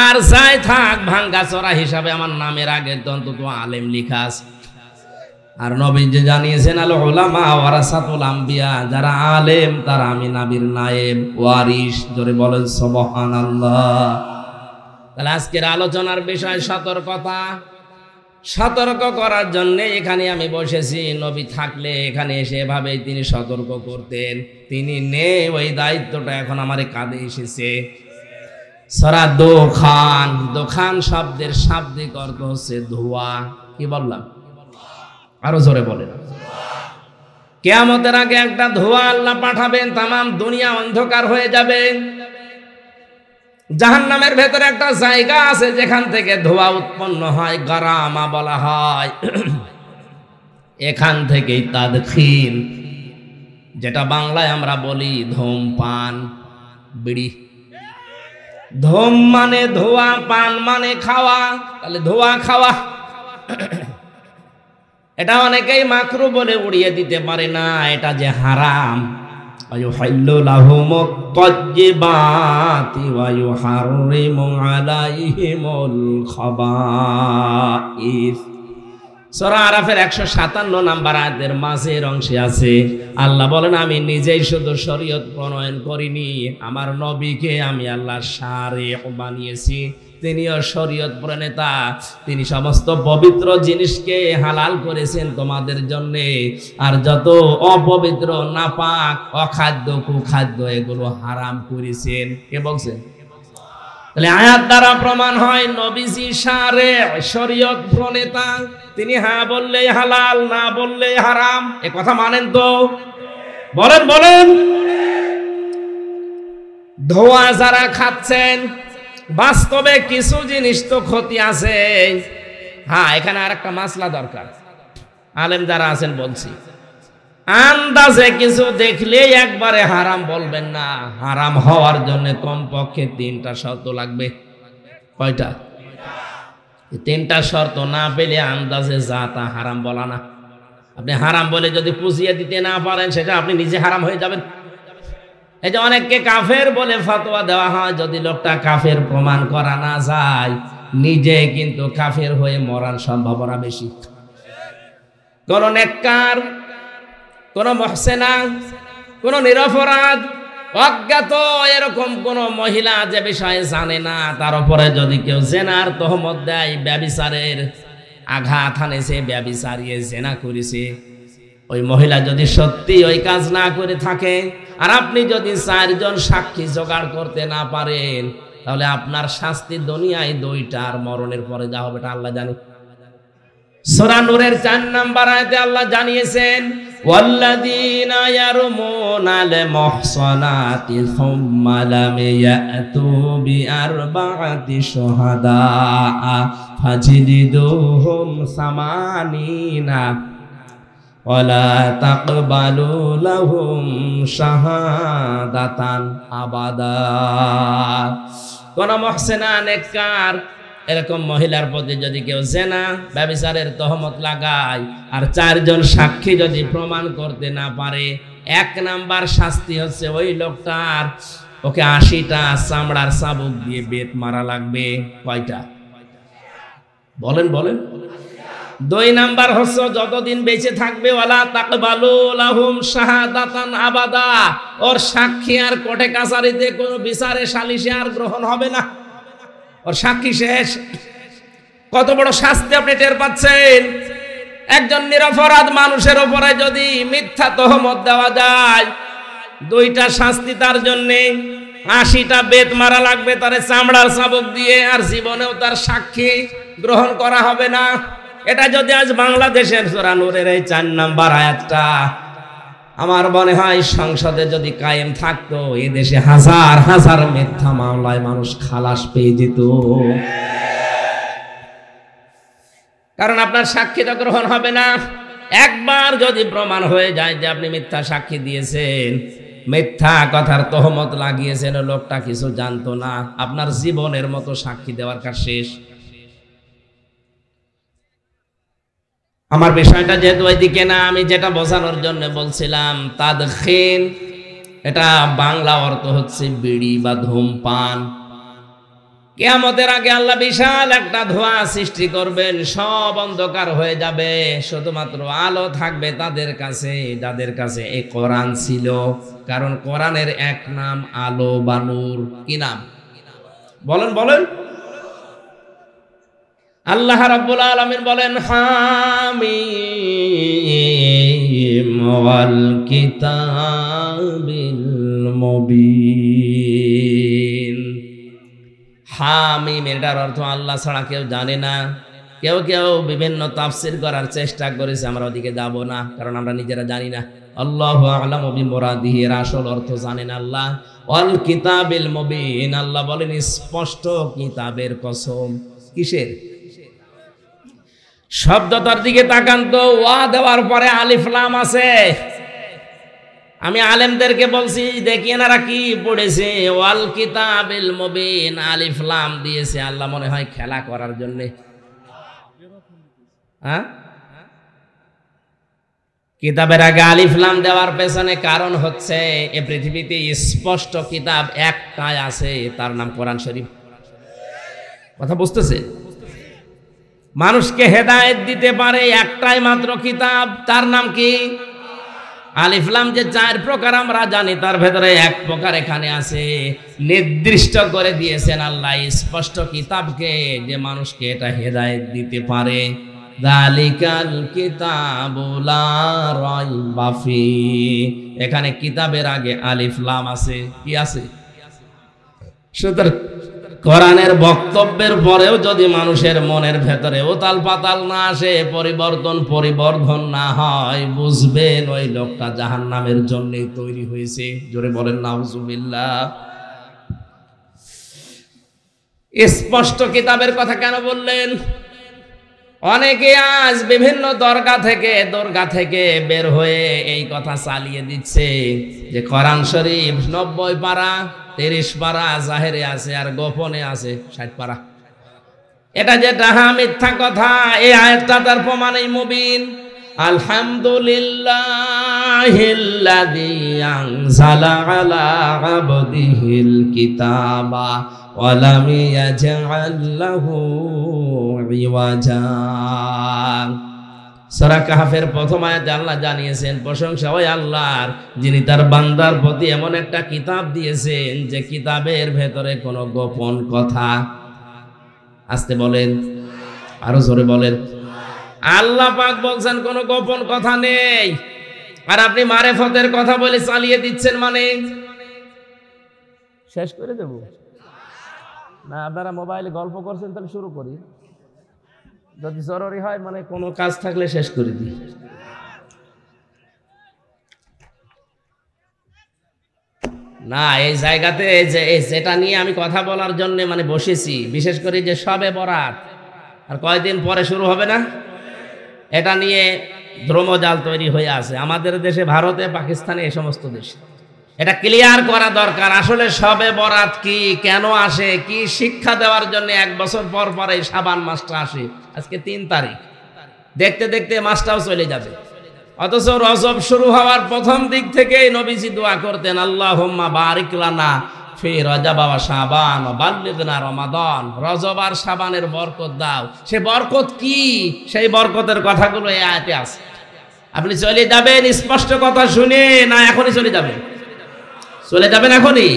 আর যাই থাক, ভাঙ্গা চড়া হিসাবে আমার নামের আগে অন্তত আলেম লিখা আছে। আর নবী যে জানিয়েছেন, আল উলামা ওয়ারাসাতুল আম্বিয়া, যারা আলেম তারা আমি নবীর নায়েব ওয়ারিস। জোরে বলেন সুবহানাল্লাহ। তাহলে আজকের আলোচনার বিষয় সতর্কতা। সতর্ক করার জন্য এখানে আমি বসেছি। নবী থাকলে এখানে এসে এভাবেই তিনি সতর্ক করতেন। তিনি নেই, ওই দায়িত্বটা এখন আমার কাঁধে এসেছে। সূরা দোখান, দোখান শব্দের শাব্দিক অর্থ হচ্ছে ধোঁয়া। কি বললাম? আরো জোরে বলেন। কিয়ামতের আগে একটা ধোঁয়া আল্লাহ পাঠাবেন, তামাম দুনিয়া অন্ধকার হয়ে যাবে। জাহান্নামের ভেতরে একটা জায়গা আছে যেখান থেকে ধোঁয়া উৎপন্ন হয়, গারামা বলা হয়। এখান থেকেই তাদখিন, যেটা বাংলায় আমরা বলি ধূমপান, বিড়ি। ধূম মানে ধোঁয়া, পান মানে খাওয়া। তাহলে ধোঁয়া খাওয়া, এটা অনেকেই মাকরু বলে উড়িয়ে দিতে পারে না। এটা যে হারাম। ওয়ায়ুহিল্লু লাহুমুত তাজ্জিবাতি ওয়া ইউহাররিমু আলাইহিমুল খাবাইস। সূরা আরাফের ১৫৭ নাম্বার আয়াতের মাঝের অংশে আছে, আল্লাহ বলেন, আমি নিজেই শুধু শরীয়ত প্রণয়ন করিনি, আমার নবীকে আমি আল্লাহ শারিহ বানিয়েছি। তিনিও শরীয়ত প্রণেতা। তিনি সমস্ত পবিত্র জিনিসকে হালাল করেছেন তোমাদের জন্যে, আর যত অপবিত্র, নাপাক, অখাদ্য, কুখাদ্য এগুলো হারাম করেছেন। কে বলছেন? তাহলে আয়াত দ্বারা প্রমাণ হয় নবীজি শারিহ, শরীয়ত প্রণেতা। তিনি হ্যাঁ বললেই হালাল, না বললেই হারাম। এ কথা মানেন তো? বলেন বলেন। ধোঁয়া যারা খাচ্ছেন, বাস্তবে কিছু জিনিস তো ক্ষতি আছে। হ্যাঁ, এখানে আর একটা মাসলা দরকার। আলেম যারা আছেন বলছি, আন্দাজে কিছু দেখলেই একবারে হারাম বলবেন না। হারাম হওয়ার জন্য কমপক্ষে 3টা শর্ত লাগবে। কয়টা? 3টা শর্ত না পেলে আন্দাজে যা তা হারাম বলা না। আপনি হারাম বলে যদি পুষিয়ে দিতে না পারেন, সেটা আপনি নিজে হারাম হয়ে যাবেন। এই যে অনেককে কাফের বলে ফতোয়া দেওয়া হয়, যদি লোকটা কাফের প্রমাণ করা না যায়, নিজে কিন্তু কাফের হয়ে মরার সম্ভাবনা বেশি। কোন নেককার, কোন মহসেনা, কোন নিরপরাধ অজ্ঞাত এরকম কোন মহিলা যে বিষয়ে জানে না, তার উপরে যদি কেউ জেনার তহমত দেয়, ব্যভিচারের আঘাত হানেছে, ব্যভিচারিয়ে জেনা করেছে, ওই মহিলা যদি সত্যি ওই কাজ না করে থাকে, আর আপনি যদি 4 জন সাক্ষী জোগাড় করতে না পারেন, তাহলে আপনার শাস্তি দুনিয়ায় 2টা, আর মরণের পরে যা হবে এটা আল্লাহ জানে। সূরা নূরের 4 নম্বর আয়াতে আল্লাহ জানিয়েছেন, ওয়াল্লাযীনা ইয়ারমুনাল মুহসানাতি সুম্মা লাম ইয়াতু বিআরবা'াতি শুহাদা ফাজলিদুহুম 80 ওয়ালা তাকবালু লাহুম শাহাদাতান আবাদা। কোন মুহসিনা নেককার এরকম মহিলার প্রতি যদি কেউ জেনা ব্যভিচারের তহমত লাগায়, আর 4 জন সাক্ষী যদি প্রমাণ করতে না পারে, 1 নাম্বার শাস্তি হচ্ছে ওই লোকটার ওকে 80টা চামড়ার চাবুক দিয়ে বেত মারা লাগবে। কয়টা বলেন বলেন? 2 নাম্বার হচ্ছে যতদিন বেঁচে থাকবে, ওয়ালা তাকবালু লাহুম শাহাদাতান আবাদা, ওর সাক্ষী আর কোর্টে কাছারিতে কোনো বিচারে সালিশে আর গ্রহণ হবে না, ওর সাক্ষী শেষ। কত বড় শাস্তি আপনি টের পাচ্ছেন? একজন নিরপরাধ মানুষের উপরে যদি মিথ্যা তহমত দেওয়া যায়, 2টা শাস্তি তার জন্যে, 80টা বেত মারা লাগবে তারে চামড়ার চাবুক দিয়ে, আর জীবনেও তার সাক্ষী গ্রহণ করা হবে না। এটা যদি আজ বাংলাদেশের সূরা নূরের এই 4 নম্বর আয়াতটা আমার মনে হয় সংসদে যদি কায়েম থাকতো, এই দেশে হাজার হাজার মিথ্যা মামলায় মানুষ খালাস পেয়ে যেত। কারণ আপনার সাক্ষী তো গ্রহণ হবে না। একবার যদি প্রমাণ হয়ে যায় যে আপনি মিথ্যা সাক্ষী দিয়েছেন, মিথ্যা কথার তহমত লাগিয়েছেন, লোকটা কিছু জানতো না, আপনার জীবনের মতো সাক্ষী দেওয়ার কাজ শেষ। আমার বিষয়টা যেহেতু ওইদিকে না, আমি যেটা বোঝানোর জন্য বলছিলাম, তাদখিন, এটা বাংলা অর্থ হচ্ছে বিড়ি বা ধূমপান। কিয়ামতের আগে আল্লাহ বিশাল একটা ধোঁয়া সৃষ্টি করবেন, সব অন্ধকার হয়ে যাবে, শুধুমাত্র আলো থাকবে তাদের কাছে যাদের কাছে এই কোরআন ছিল। কারণ কোরআনের এক নাম আলো বা নূর। কি নাম বলেন বলেন? আল্লাহ রাব্বুল আলামিন বলেন, হামিম ওয়াল কিতাবিল মুবিন। হামিম এটার অর্থ আল্লাহ ছাড়া কেউ জানে না। কেউ কেউ বিভিন্ন তাফসীর করার চেষ্টা করেছে, আমরা ওদিকে যাব না, কারণ আমরা নিজেরা জানি না। আল্লাহু আ'লামু বিমুরাদিহি, এর আসল অর্থ জানেন আল্লাহ। ওয়াল কিতাবিল মুবিন, আল্লাহ বলেন স্পষ্ট কিতাবের কসম। কিসের? শব্দটার দিকে তাকান তো, ওয়া দেওয়ার পরে আলিফ লাম আছে। আমি আলেমদেরকে বলছি, দেখি এনারা কি পড়েছে, ওয়াল কিতাবিল মুবিন আলিফ লাম দিয়েছে। আল্লাহ মনে হয় খেলা করার জন্য। হ্যাঁ, কিতাবের আগে আলিফ লাম দেওয়ার পেছনে কারণ হচ্ছে, এই পৃথিবীতে স্পষ্ট কিতাব একটাই আছে, তার নাম কোরআন শরীফ। কথা বুঝতেছে? মানুষকে হেদায়েত দিতে পারে একটাই মাত্র কিতাব, তার নাম কি? আলিফ লাম। যে 4 প্রকার আমরা জানি, তার ভেতরে 1 প্রকার এখানে আছে, নির্দিষ্ট করে দিয়েছেন আল্লাহ স্পষ্ট কিতাবকে, যে মানুষকে এটা হেদায়েত দিতে পারে। যালিকাল কিতাবু লা রাইবা ফি, এখানে কিতাবের আগে আলিফ লাম আছে। কি আছে? সুতরাং কোরআনের বক্তব্যের পরেও যদি মানুষের মনের ভেতরে উতাল পাতাল না আসে, পরিবর্ধন না হয়, বুঝবেন ওই লোকটা জাহান্নামের জন্যই তৈরি হয়েছে। জোরে বলেন নাউজুবিল্লাহ। স্পষ্ট কিতাবের কথা কেন বললেন? অনেকে আজ বিভিন্ন দরগা থেকে বের হয়ে এই কথা চালিয়ে দিচ্ছে যে কোরআন শরীফ 90 পারা, 30 পারা জাহেরে আছে, আর গোপনে আছে 60 পারা। এটা যেটা মিথ্যা কথা। এই আয়াতটা তার প্রমাণই মুবিন। আলহামদুলিল্লাহিল্লাযী আনজালা আলা আবদিহিল কিতাবা ওয়া লাম ইয়াজআল লাহু ইওয়াজা। সূরা কাহফের প্রথম আয়াতে আল্লাহ জানিয়েছেন প্রশংসা ওই আল্লাহর, যিনি তার বান্দার প্রতি এমন একটা কিতাব দিয়েছেন যে কিতাবের ভেতরে কোনো গোপন কথা, আস্তে বলেন, আরো জোরে বলেন, আল্লাহ পাক বলছেন কোনো গোপন কথা নেই। আর আপনি মারেফতের কথা বলে চালিয়ে দিচ্ছেন, মানে শেষ করে দেব না? আপনারা মোবাইলে গল্প করছেন, তাহলে শুরু করি। যদি জরুরি হয়, মানে কোনো কাজ থাকলে শেষ করে দিই। না, এই জায়গাতে যেটা নিয়ে আমি কথা বলার জন্য মানে বসেছি, বিশেষ করে যে শবে বরাত আর কয়দিন পরে শুরু হবে না, এটা নিয়ে ধ্রুমজাল তৈরি হয়ে আছে আমাদের দেশে, ভারতে, পাকিস্তানে, এই সমস্ত দেশে। এটা ক্লিয়ার করা দরকার। আসলে শবে বরাত কি, কেন আসে, কি শিক্ষা দেওয়ার জন্য 1 বছর পর পর এই শাবান মাসটা আসে। আজকে 3 তারিখ, দেখতে দেখতে মাসটাও চলে যাবে। অথচ রজব শুরু হওয়ার প্রথম দিক থেকেই নবীজি দোয়া করতেন, আল্লাহুম্মা বারিক লানা ফি রজব ওয়া শাবান ওয়া বাল্লিগনা রমাদান। রজব আর শাবানের বরকত দাও। সে বরকত কি, সেই বরকতের কথাগুলো এই আয়াতে আছে। আপনি চলে যাবেন স্পষ্ট কথা শুনে, না এখনই চলে যাবেন? চলে যাবেন এখনই?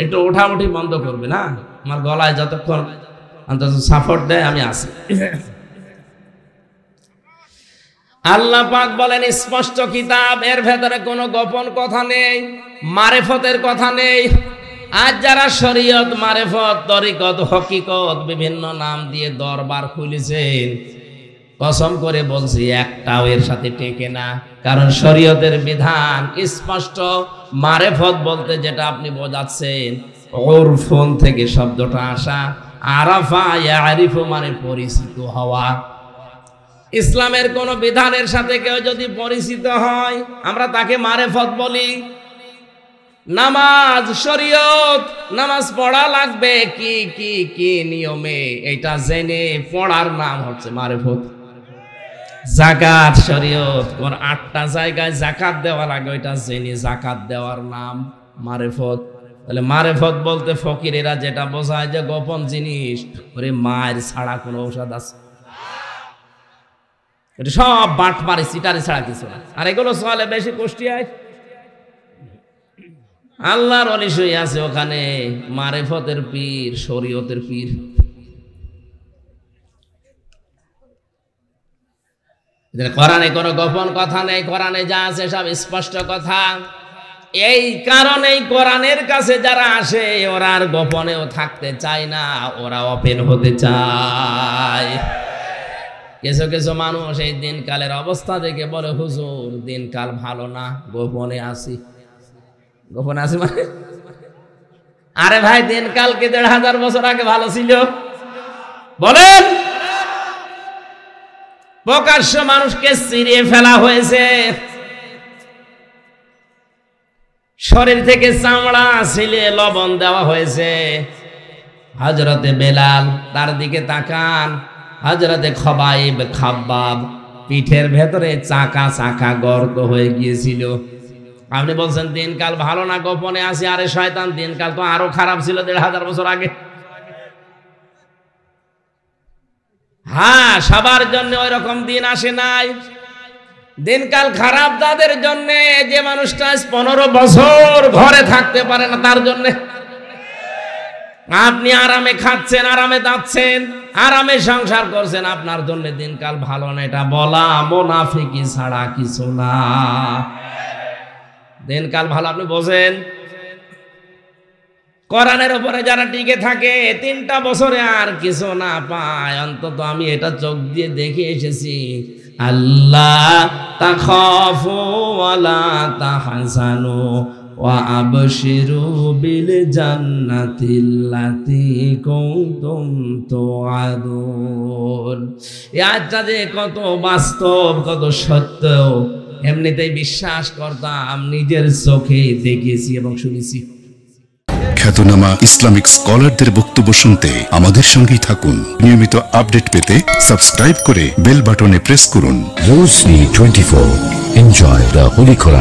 একটু ওঠাউঠি বন্ধ করবে না, আমার গলায় যতক্ষণ অন্তত সাপোর্ট দেয় আমি আছি। আল্লাহ পাক বলেন স্পষ্ট কিতাব, এর ভেতরে কোনো গোপন কথা নেই, মারেফতের কথা নেই। আজ যারা শরীয়ত, মারেফত, তরিকত, হকিকত বিভিন্ন নাম দিয়ে দরবার খুলেছেন, কসম করে বলছি একটাও এর সাথে টেকে না। কারণ শরীয়তের বিধান স্পষ্ট। মারেফত বলতে যেটা আপনি বোঝাচ্ছেন, উরফুন থেকে শব্দটা আসা, আরাফা ইয়ারিফু মানে পরিচিত হওয়া। ইসলামের কোন বিধানের সাথে কেউ যদি পরিচিত হয়, আমরা তাকে মারেফত বলি। নামাজ, শরীয়ত, নামাজ পড়া লাগবে কি কি কি নিয়মে, এটা জেনে পড়ার নাম হচ্ছে মারেফত। যাকাত, শরীয়ত, কোন 8টা জায়গায় যাকাত দেওয়া লাগে, ওইটা জেনে যাকাত দেওয়ার নাম মারেফত। তাহলে মারেফত বলতে ফকিরেরা যেটা বোঝায় যে গোপন জিনিস, ওরে মায়ের ছাড়া কোনো ঔষধ আছে? এটা সব বাট মারি সিটারি ছাড়া কিছু না। আর এগুলো চলে বেশি কুষ্টিয়ায়। আল্লাহর ওলি শুয়ে আছে ওখানে, মারেফতের পীর, শরীয়তের পীর। কোরআনে কোনো গোপন কথা নেই, কোরআনে যা আছে সব স্পষ্ট কথা। এই কারণেই কোরআনের কাছে যারা আসে, ওরা আর গোপনেও থাকতে চায় না, ওরা ওপেন হতে চায়। কিছু কিছু মানুষ এই দিনকালের অবস্থা দেখে বলে, হুজুর দিনকাল ভালো না, গোপনে আসি। গোপনে আসি মানে, আরে ভাই দিনকাল কি 1500 বছর আগে ভালো ছিল? বলেন। প্রকাশ্য মানুষকে চিরিয়ে ফেলা হয়েছে, শরীর থেকে চামড়া ছিলে লবণ দেওয়া হয়েছে। হযরতে বেলাল, তার দিকে তাকান, হযরতে খবাইব, খাব্বাব, পিঠের ভেতরে চাকা চাকা গর্ত হয়ে গিয়েছিল। আপনি বলছেন দিনকাল ভালো না, গোপনে আসি। আরে শয়তান, দিনকাল তো আরো খারাপ ছিল 1500 বছর আগে। হ্যাঁ, সবার জন্য ওই রকম দিন আসে নাই। দিনকাল খারাপ তাদের জন্য যে মানুষটা 15 বছর ঘরে থাকতে পারে না, তার জন্য। আপনি আরামে খাচ্ছেন, আরামে যাচ্ছেন, আরামে সংসার করছেন, আপনার জন্য দিনকাল ভালো না। এটা বলা মুনাফিকি ছাড়া কিছু না। দিনকাল ভালো আপনি বোঝেন। কোরআনের উপরে যারা টিকে থাকে 3টা বছরে আর কিছু না পায়, অন্তত আমি এটা চোখ দিয়ে দেখে এসেছি। আল্লাহ তাখাফু ওয়ালা তাহজানু ওয়া আবশিরু বিল জান্নাতিল্লাতী কুনতুম তুআদুন। এই আয়াতটা যে কত বাস্তব, কত সত্য, এমনিতেই বিশ্বাস করতাম, নিজের চোখে দেখেছি এবং শুনেছি। খ্যাতনামা ইসলামিক স্কলারদের বক্তব্য শুনতে আমাদের সঙ্গেই থাকুন। নিয়মিত আপডেট পেতে সাবস্ক্রাইব করে বেল বাটনে প্রেস করুন। Rosary 24. Enjoy the Holy Quran.